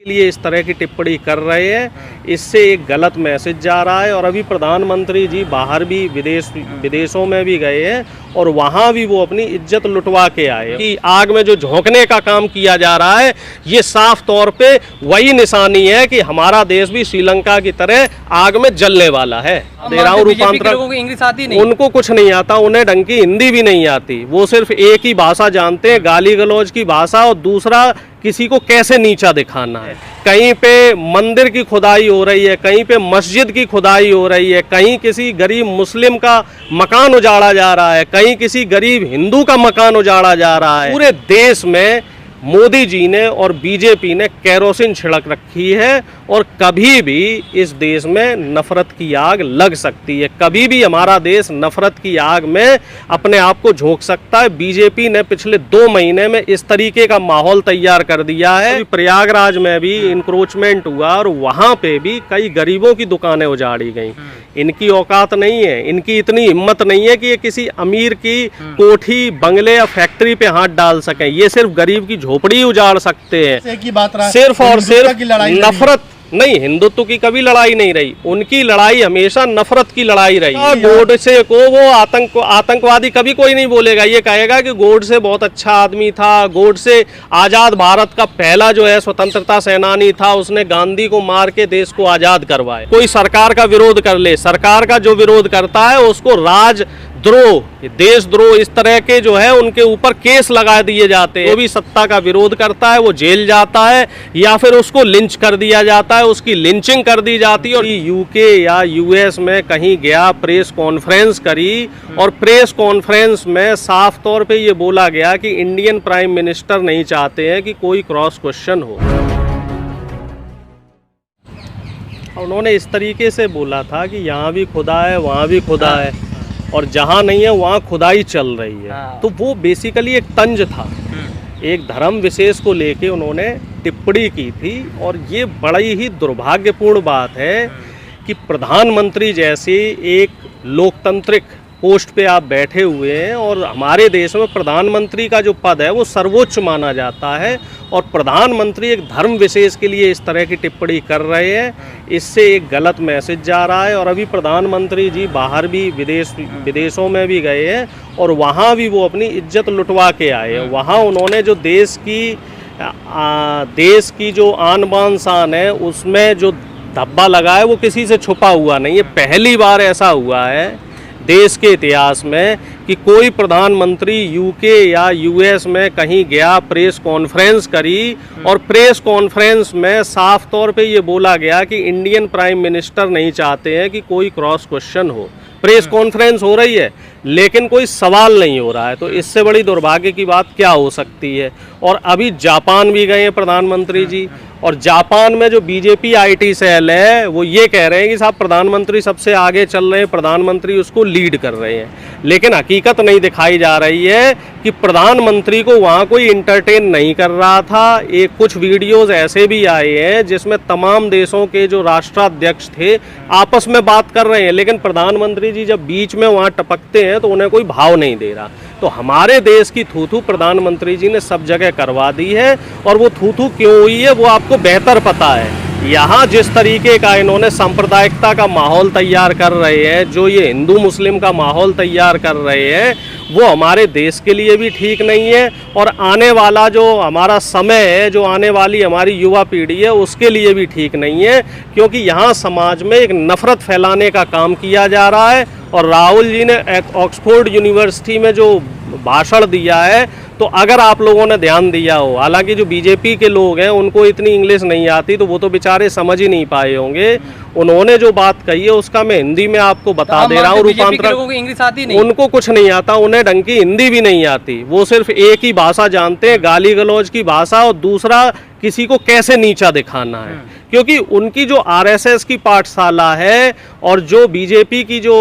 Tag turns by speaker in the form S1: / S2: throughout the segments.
S1: के लिए इस तरह की टिप्पणी कर रहे हैं, इससे एक गलत मैसेज जा रहा है। और अभी प्रधानमंत्री जी बाहर भी विदेशों में भी गए हैं और वहाँ भी वो अपनी इज्जत लुटवा के आए कि आग में जो झोंकने का काम किया जा रहा है, ये साफ तौर पे वही निशानी है कि हमारा देश भी श्रीलंका की तरह आग में जलने वाला है। दे रहा हूँ रूपांतरण,
S2: इंग्लिश आती नहीं,
S1: उनको कुछ नहीं आता, उन्हें ढंग की हिंदी भी नहीं आती, वो सिर्फ एक ही भाषा जानते हैं, गाली गलौज की भाषा, और दूसरा किसी को कैसे नीचा दिखाना है। कहीं पे मंदिर की खुदाई हो रही है, कहीं पे मस्जिद की खुदाई हो रही है, कहीं किसी गरीब मुस्लिम का मकान उजाड़ा जा रहा है, कहीं किसी गरीब हिंदू का मकान उजाड़ा जा रहा है। पूरे देश में मोदी जी ने और बीजेपी ने केरोसिन छिड़क रखी है और कभी भी इस देश में नफरत की आग लग सकती है, कभी भी हमारा देश नफरत की आग में अपने आप को झोंक सकता है। बीजेपी ने पिछले 2 महीने में इस तरीके का माहौल तैयार कर दिया है। प्रयागराज में भी इंक्रोचमेंट हुआ और वहाँ पे भी कई गरीबों की दुकानें उजाड़ी गई। इनकी औकात नहीं है, इनकी इतनी हिम्मत नहीं है कि ये किसी अमीर की कोठी, बंगले या फैक्ट्री पे हाथ डाल सकें। ये सिर्फ गरीब की झोपड़ी उजाड़ सकते हैं। सिर्फ और सिर्फ नफरत नहीं, हिंदुत्व की कभी लड़ाई नहीं रही, उनकी लड़ाई हमेशा नफरत की लड़ाई रही। गोडसे को वो आतंकवादी कभी कोई नहीं बोलेगा, ये कहेगा कि गोडसे बहुत अच्छा आदमी था, गोडसे आजाद भारत का पहला जो है स्वतंत्रता सेनानी था, उसने गांधी को मार के देश को आजाद करवाया। कोई सरकार का विरोध कर ले, सरकार का जो विरोध करता है उसको राजद्रोह, देशद्रोह, इस तरह के जो है उनके ऊपर केस लगा दिए जाते हैं। जो भी सत्ता का विरोध करता है वो जेल जाता है या फिर उसको लिंच कर दिया जाता है, उसकी लिंचिंग कर दी जाती है। और यूके या यूएस में कहीं गया, प्रेस कॉन्फ्रेंस करी और प्रेस कॉन्फ्रेंस में साफ तौर पे ये बोला गया कि इंडियन प्राइम मिनिस्टर नहीं चाहते हैं कि कोई क्रॉस क्वेश्चन हो। उन्होंने इस तरीके से बोला था कि यहाँ भी खुदा है, वहाँ भी खुदा है, और जहाँ नहीं है वहाँ खुदाई चल रही है। तो वो बेसिकली एक तंज था, एक धर्म विशेष को लेके उन्होंने टिप्पणी की थी। और ये बड़ी ही दुर्भाग्यपूर्ण बात है कि प्रधानमंत्री जैसे एक लोकतांत्रिक पोस्ट पे आप बैठे हुए हैं और हमारे देश में प्रधानमंत्री का जो पद है वो सर्वोच्च माना जाता है, और प्रधानमंत्री एक धर्म विशेष के लिए इस तरह की टिप्पणी कर रहे हैं, इससे एक गलत मैसेज जा रहा है। और अभी प्रधानमंत्री जी बाहर भी विदेशों में भी गए हैं और वहाँ भी वो अपनी इज्जत लुटवा के आए हैं। वहाँ उन्होंने जो देश की जो आन बान शान है उसमें जो धब्बा लगा है वो किसी से छुपा हुआ नहीं है। पहली बार ऐसा हुआ है देश के इतिहास में कि कोई प्रधानमंत्री यूके या यूएस में कहीं गया, प्रेस कॉन्फ्रेंस करी और प्रेस कॉन्फ्रेंस में साफ तौर पे ये बोला गया कि इंडियन प्राइम मिनिस्टर नहीं चाहते हैं कि कोई क्रॉस क्वेश्चन हो। प्रेस कॉन्फ्रेंस हो रही है लेकिन कोई सवाल नहीं हो रहा है, तो इससे बड़ी दुर्भाग्य की बात क्या हो सकती है। और अभी जापान भी गए हैं प्रधानमंत्री जी, और जापान में जो बीजेपी आईटी सेल है वो ये कह रहे हैं कि साहब प्रधानमंत्री सबसे आगे चल रहे हैं, प्रधानमंत्री उसको लीड कर रहे हैं, लेकिन हकीकत नहीं दिखाई जा रही है कि प्रधानमंत्री को वहाँ कोई इंटरटेन नहीं कर रहा था। एक कुछ वीडियोस ऐसे भी आए हैं जिसमें तमाम देशों के जो राष्ट्राध्यक्ष थे आपस में बात कर रहे हैं, लेकिन प्रधानमंत्री जी जब बीच में वहाँ टपकते हैं तो उन्हें कोई भाव नहीं दे रहा। तो हमारे देश की थू-थू प्रधानमंत्री जी ने सब जगह करवा दी है, और वो थू-थू क्यों हुई है वो आपको बेहतर पता है। यहाँ जिस तरीके का इन्होंने सांप्रदायिकता का माहौल तैयार कर रहे हैं, जो ये हिंदू मुस्लिम का माहौल तैयार कर रहे हैं, वो हमारे देश के लिए भी ठीक नहीं है, और आने वाला जो हमारा समय है, जो आने वाली हमारी युवा पीढ़ी है, उसके लिए भी ठीक नहीं है। क्योंकि यहाँ समाज में एक नफरत फैलाने का काम किया जा रहा है। और राहुल जी ने ऑक्सफोर्ड यूनिवर्सिटी में जो भाषण दिया है, तो अगर आप लोगों ने ध्यान दिया हो, हालांकि जो बीजेपी के लोग हैं उनको इतनी इंग्लिश नहीं आती तो वो तो बेचारे समझ ही नहीं पाए होंगे, उन्होंने जो बात कही है उसका मैं हिंदी में आपको बता दे रहा हूँ। रूपांतरण,
S2: इंग्लिश आती नहीं,
S1: उनको कुछ नहीं आता, उन्हें ढंग की हिंदी भी नहीं आती, वो सिर्फ एक ही भाषा जानते हैं, गाली गलौज की भाषा, और दूसरा किसी को कैसे नीचा दिखाना है। क्योंकि उनकी जो आरएसएस की पाठशाला है और जो बीजेपी की जो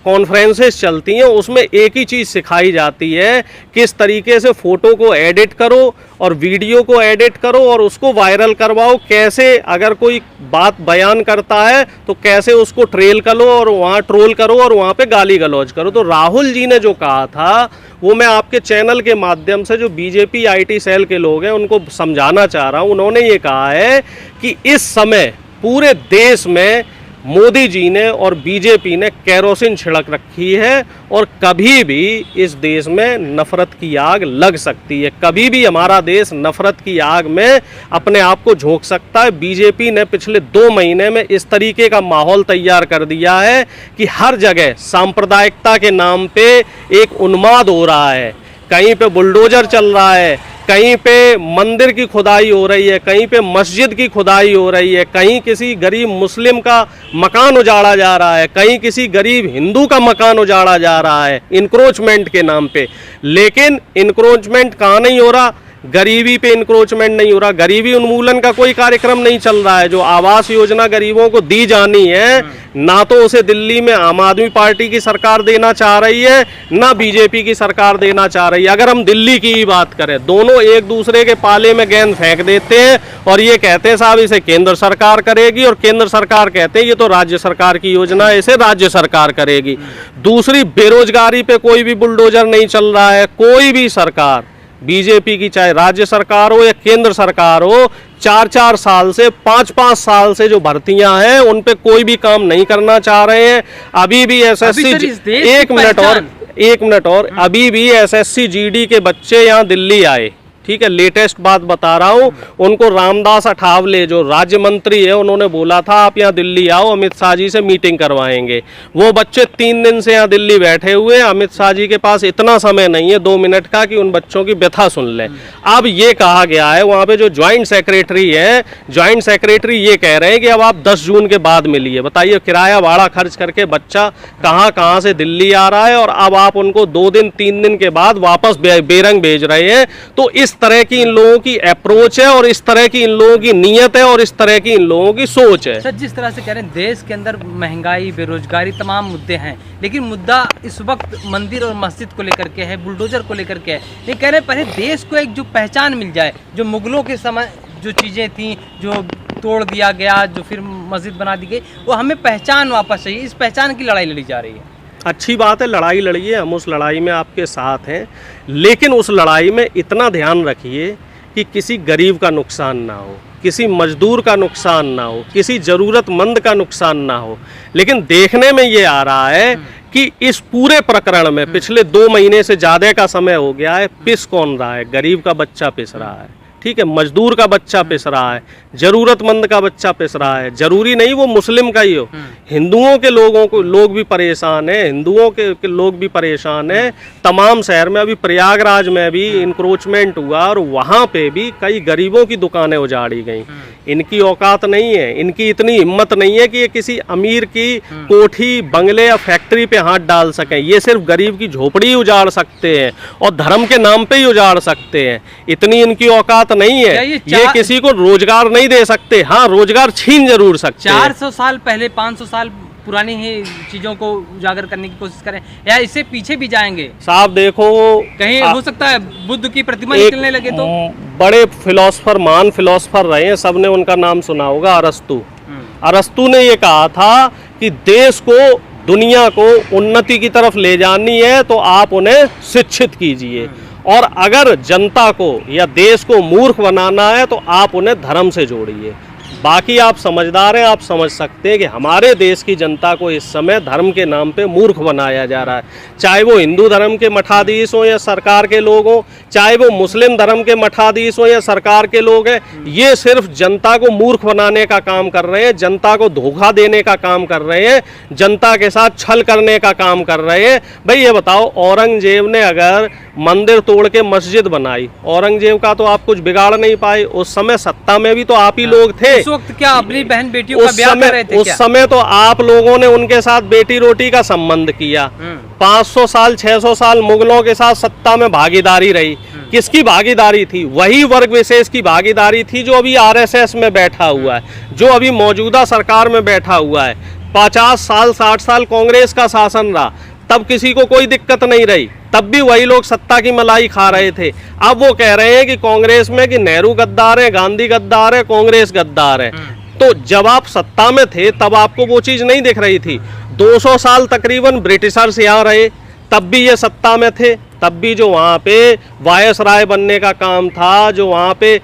S1: कॉन्फ्रेंसेस चलती हैं उसमें एक ही चीज़ सिखाई जाती है, किस तरीके से फ़ोटो को एडिट करो और वीडियो को एडिट करो और उसको वायरल करवाओ, कैसे अगर कोई बात बयान करता है तो कैसे उसको ट्रोल करो और वहाँ पे गाली गलौज करो। तो राहुल जी ने जो कहा था वो मैं आपके चैनल के माध्यम से जो बीजेपी IT सेल के लोग हैं उनको समझाना चाह रहा हूँ। उन्होंने ये कहा है कि इस समय पूरे देश में मोदी जी ने और बीजेपी ने केरोसिन छिड़क रखी है और कभी भी इस देश में नफरत की आग लग सकती है, कभी भी हमारा देश नफरत की आग में अपने आप को झोंक सकता है। बीजेपी ने पिछले 2 महीने में इस तरीके का माहौल तैयार कर दिया है कि हर जगह सांप्रदायिकता के नाम पे एक उन्माद हो रहा है, कहीं पे बुलडोजर चल रहा है, कहीं पे मंदिर की खुदाई हो रही है, कहीं पे मस्जिद की खुदाई हो रही है, कहीं किसी गरीब मुस्लिम का मकान उजाड़ा जा रहा है, कहीं किसी गरीब हिंदू का मकान उजाड़ा जा रहा है इंक्रोचमेंट के नाम पे। लेकिन इंक्रोचमेंट कहाँ नहीं हो रहा, गरीबी पे इंक्रोचमेंट नहीं हो रहा, गरीबी उन्मूलन का कोई कार्यक्रम नहीं चल रहा है। जो आवास योजना गरीबों को दी जानी है, ना तो उसे दिल्ली में आम आदमी पार्टी की सरकार देना चाह रही है, ना बीजेपी की सरकार देना चाह रही है। अगर हम दिल्ली की ही बात करें, दोनों एक दूसरे के पाले में गेंद फेंक देते हैं और ये कहते हैं साहब इसे केंद्र सरकार करेगी, और केंद्र सरकार कहते हैं ये तो राज्य सरकार की योजना है, इसे राज्य सरकार करेगी। दूसरी, बेरोजगारी पे कोई भी बुलडोजर नहीं चल रहा है। कोई भी सरकार, बीजेपी की चाहे राज्य सरकार हो या केंद्र सरकार हो, 4-4 साल से 5-5 साल से जो भर्तियां हैं उन पे कोई भी काम नहीं करना चाह रहे हैं। अभी भी एसएससी, एक मिनट और अभी भी एसएससी GD के बच्चे यहाँ दिल्ली आए, ठीक है, लेटेस्ट बात बता रहा हूँ। उनको रामदास अठावले जो राज्य मंत्री है उन्होंने बोला था आप यहाँ दिल्ली आओ, अमित शाह जी से मीटिंग करवाएंगे। वो बच्चे 3 दिन से यहाँ दिल्ली बैठे हुए हैं। अमित शाह जी के पास इतना समय नहीं है 2 मिनट का कि उन बच्चों की व्यथा सुन लें। अब ये कहा गया है वहाँ पे जो ज्वाइंट सेक्रेटरी है, ज्वाइंट सेक्रेटरी ये कह रहे हैं कि अब आप 10 जून के बाद मिलिए। बताइए, किराया भाड़ा खर्च करके बच्चा कहाँ से दिल्ली आ रहा है और अब आप उनको 2 दिन 3 दिन के बाद वापस बेरंग भेज रहे हैं। तो इस तरह की इन लोगों की अप्रोच है और इस तरह की इन लोगों की नीयत है और इस तरह की इन लोगों की सोच है।
S2: सर, जिस तरह से कह रहे हैं देश के अंदर महंगाई, बेरोजगारी, तमाम मुद्दे हैं, लेकिन मुद्दा इस वक्त मंदिर और मस्जिद को लेकर के है, बुलडोजर को लेकर के है। ये कह रहे हैं पहले देश को एक जो पहचान मिल जाए, जो मुगलों के समय जो चीज़ें थी जो तोड़ दिया गया, जो फिर मस्जिद बना दी गई, वो हमें पहचान वापस चाहिए। इस पहचान की लड़ाई लड़ी जा रही है।
S1: अच्छी बात है, लड़ाई लड़िए, हम उस लड़ाई में आपके साथ हैं, लेकिन उस लड़ाई में इतना ध्यान रखिए कि किसी गरीब का नुकसान ना हो, किसी मजदूर का नुकसान ना हो, किसी ज़रूरतमंद का नुकसान ना हो। लेकिन देखने में ये आ रहा है कि इस पूरे प्रकरण में पिछले 2 महीने से ज़्यादा का समय हो गया है, पिस कौन रहा है? गरीब का बच्चा पिस रहा है, ठीक है, मजदूर का बच्चा पिस रहा है, जरूरतमंद का बच्चा पिस रहा है। जरूरी नहीं वो मुस्लिम का ही हो, हिंदुओं के लोग भी परेशान हैं, हिंदुओं के लोग भी परेशान हैं। तमाम शहर में, अभी प्रयागराज में भी इंक्रोचमेंट हुआ और वहाँ पे भी कई गरीबों की दुकानें उजाड़ी गई। इनकी औकात नहीं है, इनकी इतनी हिम्मत नहीं है कि ये किसी अमीर की कोठी, बंगले या फैक्ट्री पे हाथ डाल सकें। ये सिर्फ गरीब की झोपड़ी उजाड़ सकते हैं और धर्म के नाम पे ही उजाड़ सकते हैं। इतनी इनकी औकात नहीं है, ये किसी को रोजगार नहीं दे सकते। हाँ, रोजगार छीन जरूर सकते हैं।
S2: 400 साल पहले, 500 साल पुरानी ही चीजों को उजागर करने की कोशिश करें या इससे पीछे भी जाएंगे?
S1: साहब देखो,
S2: कहीं हो सकता है बुद्ध की प्रतिमा निकलने लगे तो।
S1: बड़े फिलोसफर, महान फिलोसफर रहे हैं, सबने उनका नाम सुना होगा, अरस्तु। अरस्तु ने ये कहा था कि देश को, दुनिया को उन्नति की तरफ ले जानी है तो आप उन्हें शिक्षित कीजिए, और अगर जनता को या देश को मूर्ख बनाना है तो आप उन्हें धर्म से जोड़िए। बाकी आप समझदार हैं, आप समझ सकते हैं कि हमारे देश की जनता को इस समय धर्म के नाम पे मूर्ख बनाया जा रहा है। चाहे वो हिंदू धर्म के मठाधीश हों या सरकार के लोग हों, चाहे वो मुस्लिम धर्म के मठाधीश हों या सरकार के लोग हैं, ये सिर्फ जनता को मूर्ख बनाने का काम कर रहे हैं, जनता को धोखा देने का काम कर रहे हैं, जनता के साथ छल करने का काम कर रहे हैं। भाई ये बताओ, औरंगजेब ने अगर मंदिर तोड़ के मस्जिद बनाई, औरंगजेब का तो आप कुछ बिगाड़ नहीं पाए। उस समय सत्ता में भी तो आप ही लोग थे।
S2: उस वक्त क्या अपनी बहन बेटियों का ब्याह कर रहे थे?
S1: उस समय तो आप लोगों ने उनके साथ बेटी रोटी का संबंध किया। 500 साल 600 साल मुगलों के साथ सत्ता में भागीदारी रही। किसकी भागीदारी थी? वही वर्ग विशेष की भागीदारी थी जो अभी RSS में बैठा हुआ है, जो अभी मौजूदा सरकार में बैठा हुआ है। 50 साल 60 साल कांग्रेस का शासन रहा, तब किसी को कोई दिक्कत नहीं रही, तब भी वही लोग सत्ता की मलाई खा रहे थे। अब वो कह रहे हैं कि कांग्रेस में कि नेहरू गद्दार है, गांधी गद्दार है, कांग्रेस गद्दार है। तो जब आप सत्ता में थे तब आपको वो चीज नहीं दिख रही थी। 200 साल तकरीबन ब्रिटिशर्स यहाँ रहे, तब भी ये सत्ता में थे, तब भी जो वहाँ पे वायसराय बनने का काम था, जो वहाँ पे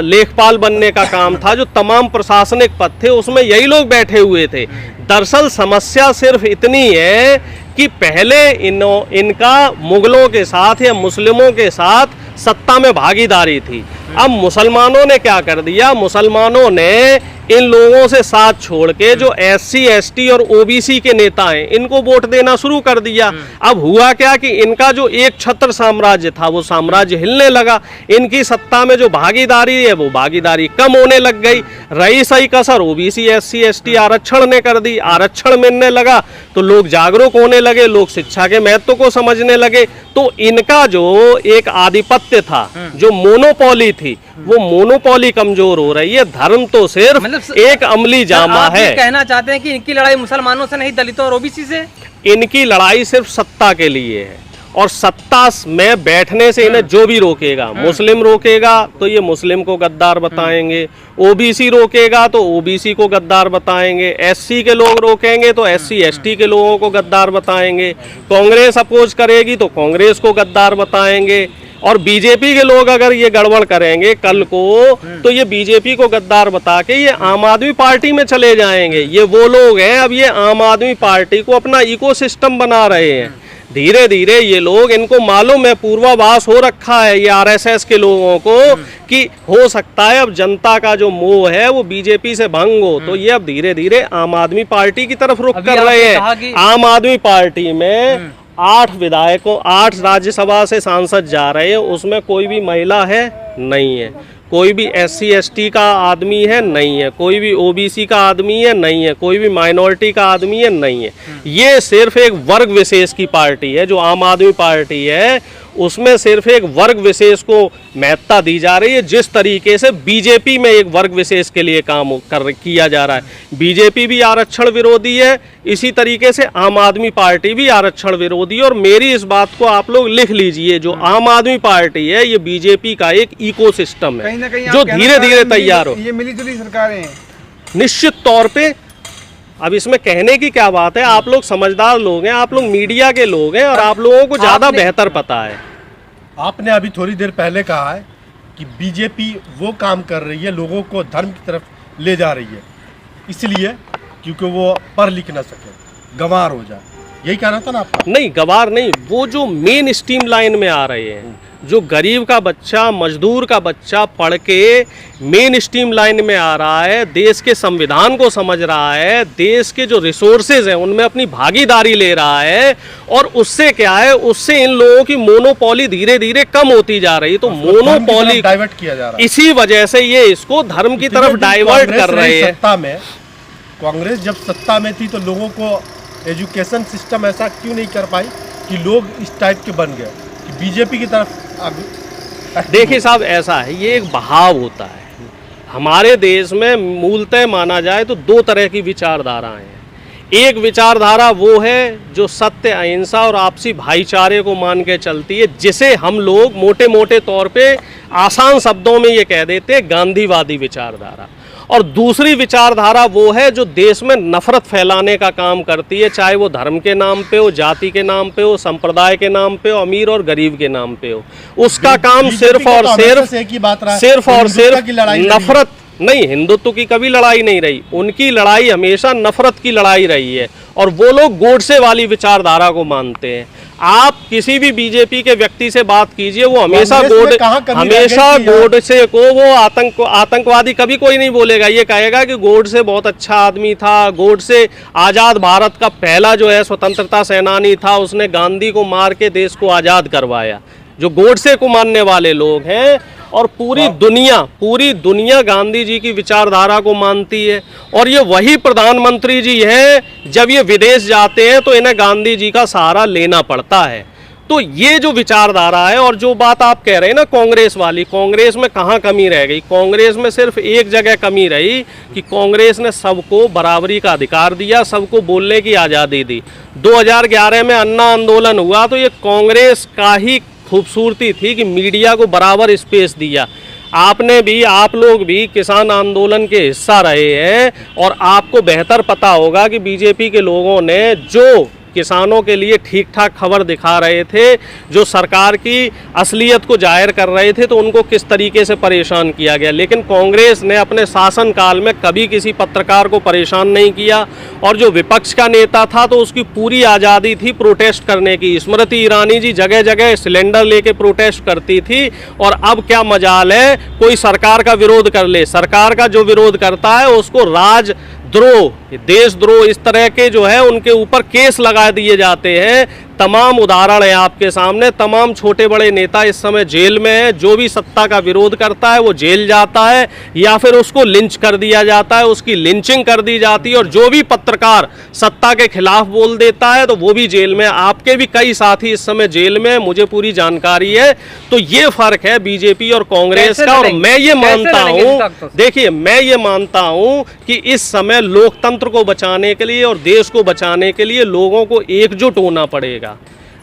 S1: लेखपाल बनने का काम था, जो तमाम प्रशासनिक पद थे उसमें यही लोग बैठे हुए थे। दरअसल समस्या सिर्फ इतनी है कि पहले इनका मुगलों के साथ या मुस्लिमों के साथ सत्ता में भागीदारी थी। अब मुसलमानों ने क्या कर दिया, मुसलमानों ने इन लोगों से साथ छोड़ के जो SC ST और OBC के नेता हैं इनको वोट देना शुरू कर दिया। अब हुआ क्या कि इनका जो एक छत्र साम्राज्य था वो साम्राज्य हिलने लगा, इनकी सत्ता में जो भागीदारी है वो भागीदारी कम होने लग गई। रही सही कसर OBC SC ST आरक्षण ने कर दी, आरक्षण मिलने लगा तो लोग जागरूक होने लगे, लोग शिक्षा के महत्व को समझने लगे। तो इनका जो एक आधिपत्य था, जो मोनोपोली थी, वो मोनोपोली कमजोर हो रही है। धर्म तो सिर्फ एक अमली जामा
S2: आप
S1: है।
S2: ये कहना चाहते हैं कि इनकी लड़ाई मुसलमानों से नहीं, दलितों और OBC से?
S1: इनकी लड़ाई सिर्फ सत्ता के लिए है और सत्ता में बैठने से इन्हें जो भी रोकेगा, मुस्लिम रोकेगा तो ये मुस्लिम को गद्दार बताएंगे, OBC रोकेगा तो OBC को गद्दार बताएंगे, SC के लोग रोकेंगे तो SC ST के लोगों को गद्दार बताएंगे, कांग्रेस अपोज करेगी तो कांग्रेस को गद्दार बताएंगे, और बीजेपी के लोग अगर ये गड़बड़ करेंगे कल को तो ये बीजेपी को गद्दार बता के ये आम आदमी पार्टी में चले जाएंगे। ये वो लोग हैं, अब ये आम आदमी पार्टी को अपना इकोसिस्टम बना रहे हैं। धीरे धीरे ये लोग, इनको मालूम है, पूर्वाभास हो रखा है ये RSS के लोगों को कि हो सकता है अब जनता का जो मोह है वो बीजेपी से भंग हो, तो ये अब धीरे धीरे आम आदमी पार्टी की तरफ रुख कर रहे हैं। आम आदमी पार्टी में 8 विधायकों, 8 राज्यसभा से सांसद जा रहे हैं, उसमें कोई भी महिला है नहीं है, कोई भी SC ST का आदमी है नहीं है, कोई भी OBC का आदमी है नहीं है, कोई भी माइनॉरिटी का आदमी है नहीं है। ये सिर्फ एक वर्ग विशेष की पार्टी है। जो आम आदमी पार्टी है उसमें सिर्फ एक वर्ग विशेष को महत्ता दी जा रही है, जिस तरीके से बीजेपी में एक वर्ग विशेष के लिए काम किया जा रहा है। बीजेपी भी आरक्षण विरोधी है, इसी तरीके से आम आदमी पार्टी भी आरक्षण विरोधी है। और मेरी इस बात को आप लोग लिख लीजिए, जो आम आदमी पार्टी है ये बीजेपी का एक इकोसिस्टम है जो धीरे धीरे तैयार हो।
S3: ये मिलीजुली सरकारें हैं
S1: निश्चित तौर पे। अब इसमें कहने की क्या बात है, आप लोग समझदार लोग हैं, आप लोग मीडिया के लोग हैं और आप लोगों को ज्यादा बेहतर पता है।
S4: आपने अभी थोड़ी देर पहले कहा है कि बीजेपी वो काम कर रही है, लोगों को धर्म की तरफ ले जा रही है, इसलिए क्योंकि वो पढ़ लिख ना सके, गंवार हो जाए, यही कहना था ना आपका?
S1: नहीं, गंवार नहीं, वो जो मेन स्ट्रीम लाइन में आ रहे हैं, जो गरीब का बच्चा, मजदूर का बच्चा पढ़ के मेन स्ट्रीम लाइन में आ रहा है, देश के संविधान को समझ रहा है, देश के जो रिसोर्सेज हैं उनमें अपनी भागीदारी ले रहा है, और उससे क्या है, उससे इन लोगों की मोनोपोली धीरे धीरे कम होती जा रही है। तो मोनोपोली
S4: डाइवर्ट किया जा रहा है,
S1: इसी वजह से ये इसको धर्म की तरफ डाइवर्ट कर रहे हैं।
S4: सत्ता में, कांग्रेस जब सत्ता में थी तो लोगों को एजुकेशन सिस्टम ऐसा क्यों नहीं कर पाई कि लोग इस टाइप के बन गए कि बीजेपी की तरफ?
S1: देखिए साहब, ऐसा है, ये एक बहाव होता है हमारे देश में। मूलतः माना जाए तो 2 तरह की विचारधाराएं हैं। एक विचारधारा वो है जो सत्य, अहिंसा और आपसी भाईचारे को मान के चलती है, जिसे हम लोग मोटे मोटे तौर पे आसान शब्दों में ये कह देते हैं गांधीवादी विचारधारा। और दूसरी विचारधारा वो है जो देश में नफरत फैलाने का काम करती है, चाहे वो धर्म के नाम पे हो, जाति के नाम पे हो, संप्रदाय के नाम पे हो, अमीर और गरीब के नाम पे हो। उसका काम सिर्फ और सिर्फ नफरत नहीं, हिंदुत्व की कभी लड़ाई नहीं रही, उनकी लड़ाई हमेशा नफरत की लड़ाई रही है, और वो लोग गोडसे वाली विचारधारा को मानते हैं। आप किसी भी बीजेपी के व्यक्ति से बात कीजिए, वो हमेशा गोडसे को, वो आतंकवादी कभी कोई नहीं बोलेगा। ये कहेगा कि गोडसे बहुत अच्छा आदमी था, गोडसे आज़ाद भारत का पहला जो है स्वतंत्रता सेनानी था, उसने गांधी को मार के देश को आज़ाद करवाया। जो गोडसे को मानने वाले लोग हैं, और पूरी दुनिया गांधी जी की विचारधारा को मानती है। और ये वही प्रधानमंत्री जी हैं, जब ये विदेश जाते हैं तो इन्हें गांधी जी का सहारा लेना पड़ता है। तो ये जो विचारधारा है, और जो बात आप कह रहे हैं ना कांग्रेस वाली, कांग्रेस में कहाँ कमी रह गई? कांग्रेस में सिर्फ एक जगह कमी रही कि कांग्रेस ने सबको बराबरी का अधिकार दिया, सबको बोलने की आज़ादी दी। 2011 में अन्ना आंदोलन हुआ तो ये कांग्रेस का ही खूबसूरती थी कि मीडिया को बराबर स्पेस दिया। आपने भी, आप लोग भी किसान आंदोलन के हिस्सा रहे हैं, और आपको बेहतर पता होगा कि बीजेपी के लोगों ने जो किसानों के लिए ठीक ठाक खबर दिखा रहे थे, जो सरकार की असलियत को जाहिर कर रहे थे, तो उनको किस तरीके से परेशान किया गया। लेकिन कांग्रेस ने अपने शासनकाल में कभी किसी पत्रकार को परेशान नहीं किया, और जो विपक्ष का नेता था तो उसकी पूरी आज़ादी थी प्रोटेस्ट करने की। स्मृति ईरानी जी जगह जगह सिलेंडर लेके प्रोटेस्ट करती थी, और अब क्या मजाल है कोई सरकार का विरोध कर ले। सरकार का जो विरोध करता है उसको राजद्रोह, देशद्रोह, इस तरह के जो है उनके ऊपर केस लगा दिए जाते हैं। तमाम उदाहरण है आपके सामने, तमाम छोटे बड़े नेता इस समय जेल में है। जो भी सत्ता का विरोध करता है वो जेल जाता है, या फिर उसको लिंच कर दिया जाता है, उसकी लिंचिंग कर दी जाती है। और जो भी पत्रकार सत्ता के खिलाफ बोल देता है तो वो भी जेल में। आपके भी कई साथी इस समय जेल में, मुझे पूरी जानकारी है। तो ये फर्क है बीजेपी और कांग्रेस का। और मैं ये मानता हूँ, देखिए मैं ये मानता हूँ कि इस समय लोकतंत्र को बचाने के लिए और देश को बचाने के लिए लोगों को एकजुट होना पड़ेगा।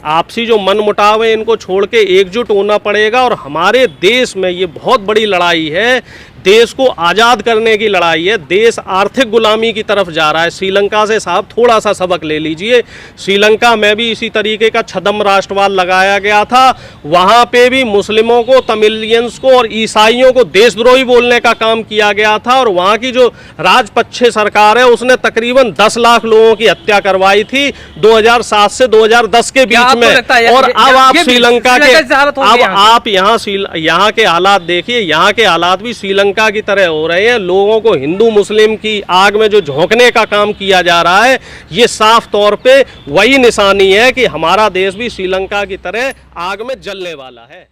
S1: आपसी जो मन मुटाव है इनको छोड़ के एकजुट होना पड़ेगा। और हमारे देश में ये बहुत बड़ी लड़ाई है, देश को आज़ाद करने की लड़ाई है। देश आर्थिक गुलामी की तरफ जा रहा है। श्रीलंका से साहब थोड़ा सा सबक ले लीजिए। श्रीलंका में भी इसी तरीके का छद्म राष्ट्रवाद लगाया गया था। वहाँ पे भी मुस्लिमों को, तमिलियंस को और ईसाइयों को देशद्रोही बोलने का काम किया गया था। और वहाँ की जो राजपक्षे सरकार है उसने तकरीबन 10 लाख लोगों की हत्या करवाई थी 2007 से 2010 के बीच में। और अब आप श्रीलंका के, अब आप यहाँ के हालात देखिए। यहाँ के हालात भी श्रीलंका की तरह हो रहे हैं। लोगों को हिंदू मुस्लिम की आग में जो झोंकने का काम किया जा रहा है, ये साफ तौर पे वही निशानी है कि हमारा देश भी श्रीलंका की तरह आग में जलने वाला है।